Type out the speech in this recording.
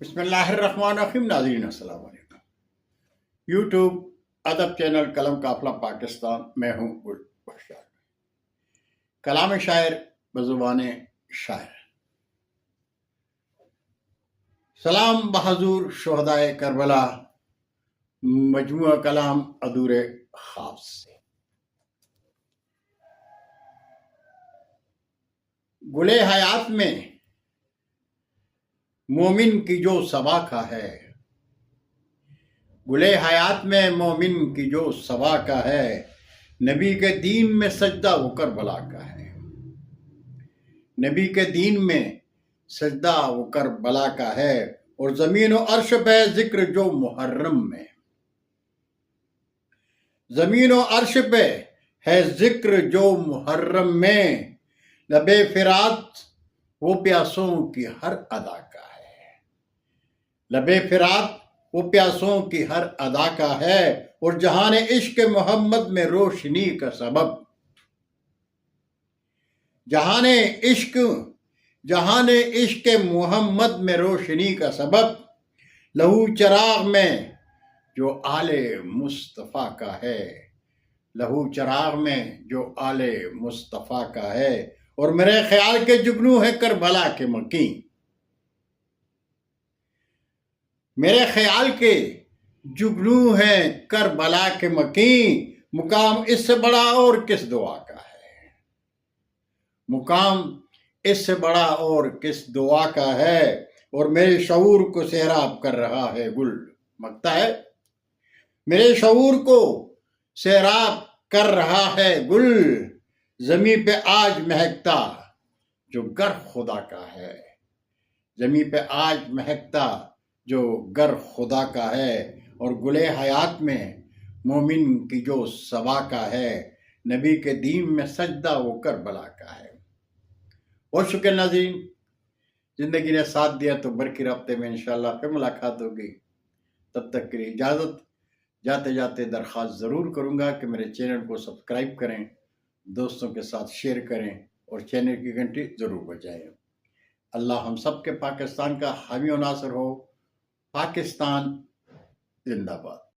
بسم اللہ الرحمن الرحیم. ناظرین السلام علیکم. یوٹیوب ادب چینل قلم قافلہ پاکستان میں ہوں گل بخشار. کلام شاعر بزبان شاعر. سلام بحضور شہدائے کربلا، مجموعہ کلام ادور خواب سے. گلے حیات میں مومن کی جو صبا کا ہے، گلے حیات میں مومن کی جو صبا کا ہے، نبی کے دین میں سجدہ وہ کربلا کا ہے. نبی کے دین میں سجدہ وہ کربلا کا ہے، اور زمین و عرش پہ ذکر جو محرم میں. زمین و عرش پہ ہے ذکر جو محرم میں، لبے فرات وہ پیاسوں کی ہر ادا کا ہے. لبے فرات وہ پیاسوں کی ہر ادا کا ہے، اور جہان عشق محمد میں روشنی کا سبب. جہان عشق محمد میں روشنی کا سبب، لہو چراغ میں جو آل مصطفیٰ کا ہے. لہو چراغ میں جو آل مصطفیٰ کا ہے، اور میرے خیال کے جگنو ہے کربلا کے مکین. میرے خیال کے جگنو ہیں کربلا کے مکین. مقام اس سے بڑا اور کس دعا کا ہے. مقام اس سے بڑا اور کس دعا کا ہے، اور میرے شعور کو سیراب کر رہا ہے گل مکتا ہے. میرے شعور کو سیراب کر رہا ہے گل، زمین پہ آج مہکتا جو گر خدا کا ہے. زمین پہ آج مہکتا جو گر خدا کا ہے، اور گلے حیات میں مومن کی جو صبا کا ہے، نبی کے دین میں سجدہ وہ کربلا کا ہے. اور شکر ناظرین، زندگی نے ساتھ دیا تو برقی رابطے میں انشاءاللہ پھر ملاقات ہوگی. تب تک کے لیے اجازت. جاتے جاتے درخواست ضرور کروں گا کہ میرے چینل کو سبسکرائب کریں، دوستوں کے ساتھ شیئر کریں، اور چینل کی گھنٹی ضرور بجائیں. اللہ ہم سب کے پاکستان کا حامی و ناصر ہو. پاکستان زندہ باد.